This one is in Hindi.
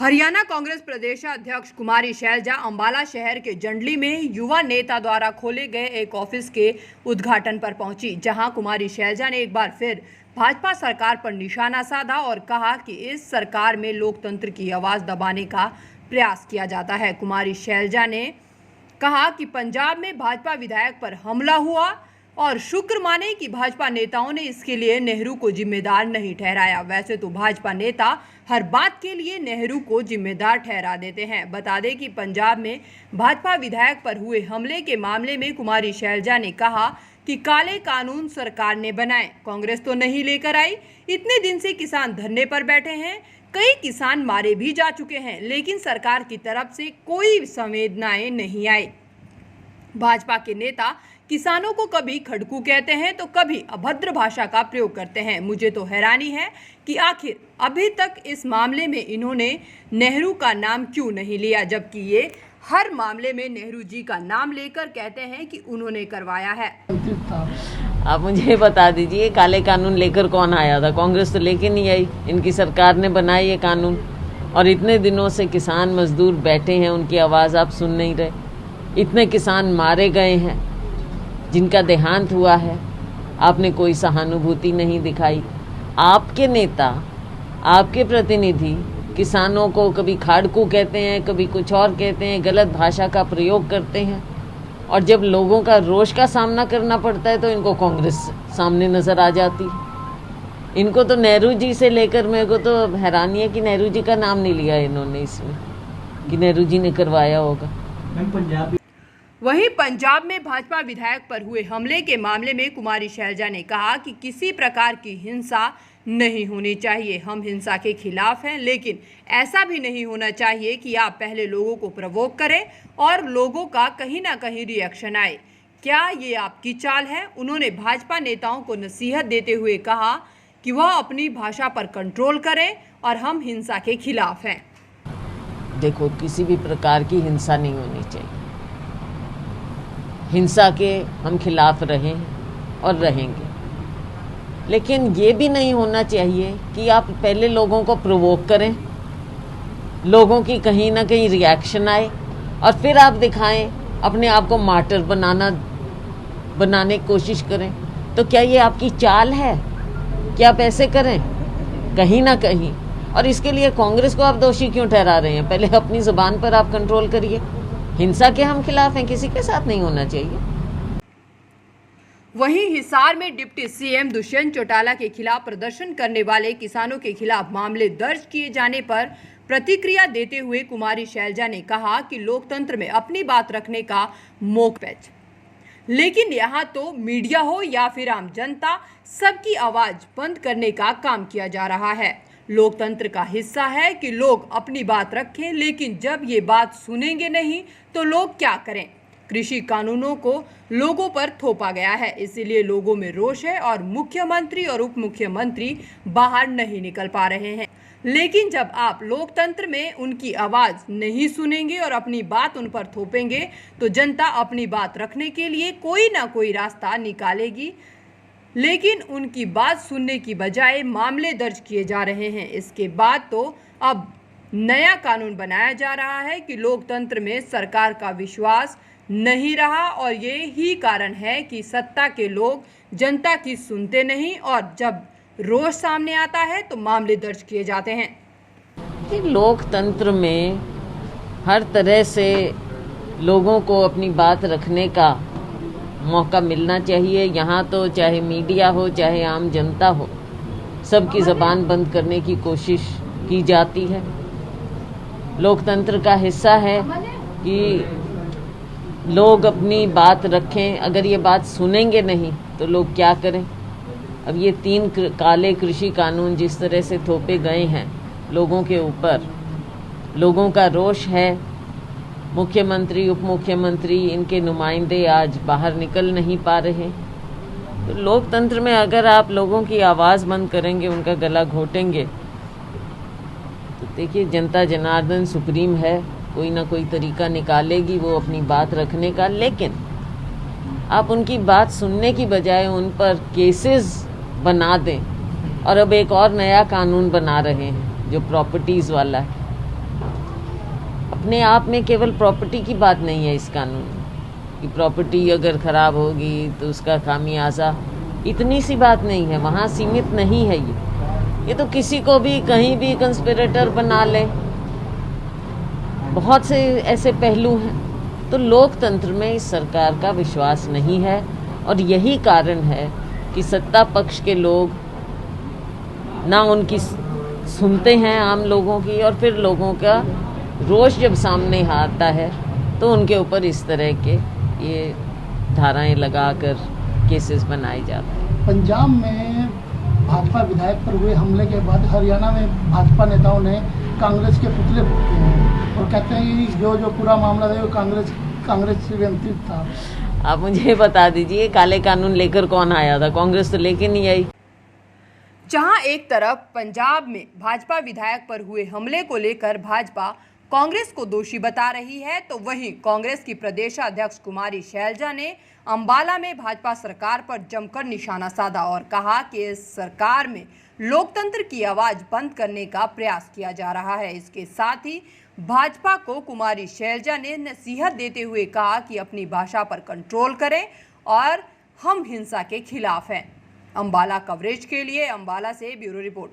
हरियाणा कांग्रेस प्रदेशाध्यक्ष कुमारी शैलजा अंबाला शहर के जंडली में युवा नेता द्वारा खोले गए एक ऑफिस के उद्घाटन पर पहुंची, जहां कुमारी शैलजा ने एक बार फिर भाजपा सरकार पर निशाना साधा और कहा कि इस सरकार में लोकतंत्र की आवाज दबाने का प्रयास किया जाता है। कुमारी शैलजा ने कहा कि पंजाब में भाजपा विधायक पर हमला हुआ और शुक्र माने कि भाजपा नेताओं ने इसके लिए नेहरू को जिम्मेदार नहीं ठहराया। वैसे तो भाजपा नेता हर बात के लिए नेहरू को जिम्मेदार ठहरा देते हैं। बता दें कि पंजाब में भाजपा विधायक पर हुए हमले के मामले में कुमारी शैलजा ने कहा कि काले कानून सरकार ने बनाए, कांग्रेस तो नहीं लेकर आई। इतने दिन से किसान धरने पर बैठे हैं, कई किसान मारे भी जा चुके हैं, लेकिन सरकार की तरफ से कोई संवेदनाएं नहीं आई। भाजपा के नेता किसानों को कभी खड़कू कहते हैं तो कभी अभद्र भाषा का प्रयोग करते हैं। मुझे तो हैरानी है कि आखिर अभी तक इस मामले में इन्होंने नेहरू का नाम क्यों नहीं लिया, जबकि ये हर मामले में नेहरू जी का नाम लेकर कहते हैं कि उन्होंने करवाया है। आप मुझे बता दीजिए, काले कानून लेकर कौन आया था? कांग्रेस तो लेके नहीं आई, इनकी सरकार ने बनाया ये कानून। और इतने दिनों से किसान मजदूर बैठे हैं, उनकी आवाज़ आप सुन नहीं रहे। इतने किसान मारे गए हैं, जिनका देहांत हुआ है, आपने कोई सहानुभूति नहीं दिखाई। आपके नेता, आपके प्रतिनिधि किसानों को कभी खाड़कू कहते हैं, कभी कुछ और कहते हैं, गलत भाषा का प्रयोग करते हैं। और जब लोगों का रोष का सामना करना पड़ता है तो इनको कांग्रेस सामने नज़र आ जाती। इनको तो नेहरू जी से लेकर मेरे को तो हैरानी है कि नेहरू जी का नाम नहीं लिया इन्होंने इसमें, कि नेहरू जी ने करवाया होगा। वहीं पंजाब में भाजपा विधायक पर हुए हमले के मामले में कुमारी शैलजा ने कहा कि किसी प्रकार की हिंसा नहीं होनी चाहिए। हम हिंसा के खिलाफ हैं, लेकिन ऐसा भी नहीं होना चाहिए कि आप पहले लोगों को प्रवोक करें और लोगों का कहीं ना कहीं रिएक्शन आए। क्या ये आपकी चाल है? उन्होंने भाजपा नेताओं को नसीहत देते हुए कहा कि वह अपनी भाषा पर कंट्रोल करें और हम हिंसा के खिलाफ हैं। देखो, किसी भी प्रकार की हिंसा नहीं होनी चाहिए। हिंसा के हम खिलाफ रहे और रहेंगे, लेकिन ये भी नहीं होना चाहिए कि आप पहले लोगों को प्रोवोक करें, लोगों की कहीं ना कहीं रिएक्शन आए और फिर आप दिखाएं, अपने आप को मार्टर बनाने की कोशिश करें। तो क्या ये आपकी चाल है कि आप ऐसे करें कहीं ना कहीं? और इसके लिए कांग्रेस को आप दोषी क्यों ठहरा रहे हैं? पहले अपनी जुबान पर आप कंट्रोल करिए। हिंसा के हम खिलाफ हैं, किसी के साथ नहीं होना चाहिए। वहीं हिसार में डिप्टी सीएम दुष्यंत चौटाला के खिलाफ प्रदर्शन करने वाले किसानों के खिलाफ मामले दर्ज किए जाने पर प्रतिक्रिया देते हुए कुमारी शैलजा ने कहा कि लोकतंत्र में अपनी बात रखने का मौका है, लेकिन यहाँ तो मीडिया हो या फिर आम जनता, सबकी आवाज बंद करने का काम किया जा रहा है। लोकतंत्र का हिस्सा है कि लोग अपनी बात रखें, लेकिन जब ये बात सुनेंगे नहीं तो लोग क्या करें? कृषि कानूनों को लोगों पर थोपा गया है, इसीलिए लोगों में रोष है और मुख्यमंत्री और उप मुख्यमंत्री बाहर नहीं निकल पा रहे हैं। लेकिन जब आप लोकतंत्र में उनकी आवाज नहीं सुनेंगे और अपनी बात उन पर थोपेंगे तो जनता अपनी बात रखने के लिए कोई ना कोई रास्ता निकालेगी, लेकिन उनकी बात सुनने की बजाय मामले दर्ज किए जा रहे हैं। इसके बाद तो अब नया कानून बनाया जा रहा है कि लोकतंत्र में सरकार का विश्वास नहीं रहा और ये ही कारण है कि सत्ता के लोग जनता की सुनते नहीं और जब रोष सामने आता है तो मामले दर्ज किए जाते हैं। लोकतंत्र में हर तरह से लोगों को अपनी बात रखने का मौका मिलना चाहिए। यहाँ तो चाहे मीडिया हो चाहे आम जनता हो, सबकी ज़बान बंद करने की कोशिश की जाती है। लोकतंत्र का हिस्सा है कि लोग अपनी बात रखें। अगर ये बात सुनेंगे नहीं तो लोग क्या करें? अब ये 3 काले कृषि कानून जिस तरह से थोपे गए हैं लोगों के ऊपर, लोगों का रोष है। मुख्यमंत्री, उप मुख्यमंत्री, इनके नुमाइंदे आज बाहर निकल नहीं पा रहे। तो लोकतंत्र में अगर आप लोगों की आवाज़ बंद करेंगे, उनका गला घोटेंगे, तो देखिए जनता जनार्दन सुप्रीम है, कोई ना कोई तरीका निकालेगी वो अपनी बात रखने का। लेकिन आप उनकी बात सुनने की बजाय उन पर केसेस बना दें और अब एक और नया कानून बना रहे हैं जो प्रॉपर्टीज़ वाला है। अपने आप में केवल प्रॉपर्टी की बात नहीं है इस कानून में कि प्रॉपर्टी अगर ख़राब होगी तो उसका खामियाजा, इतनी सी बात नहीं है, वहाँ सीमित नहीं है ये तो किसी को भी कहीं भी कंस्पिरेटर बना ले, बहुत से ऐसे पहलू हैं। तो लोकतंत्र में इस सरकार का विश्वास नहीं है और यही कारण है कि सत्ता पक्ष के लोग ना उनकी सुनते हैं आम लोगों की, और फिर लोगों का रोष जब सामने आता है तो उनके ऊपर इस तरह के ये धाराएं लगाकर केसेस बनाए जाते हैं। पंजाब में भाजपा विधायक पर हुए हमले के बाद हरियाणा में भाजपा नेताओं ने कांग्रेस के पुतले फूके हैं और कहते हैं कि जो पूरा मामला है वो कांग्रेस से नियंत्रित था। आप मुझे बता दीजिए, काले कानून लेकर कौन आया था? कांग्रेस तो लेके नहीं आई। जहां एक तरफ पंजाब में भाजपा विधायक पर हुए हमले को लेकर भाजपा कांग्रेस को दोषी बता रही है, तो वहीं कांग्रेस की प्रदेशाध्यक्ष कुमारी शैलजा ने अंबाला में भाजपा सरकार पर जमकर निशाना साधा और कहा कि इस सरकार में लोकतंत्र की आवाज बंद करने का प्रयास किया जा रहा है। इसके साथ ही भाजपा को कुमारी शैलजा ने नसीहत देते हुए कहा कि अपनी भाषा पर कंट्रोल करें और हम हिंसा के खिलाफ हैं। अंबाला कवरेज के लिए अंबाला से ब्यूरो रिपोर्ट।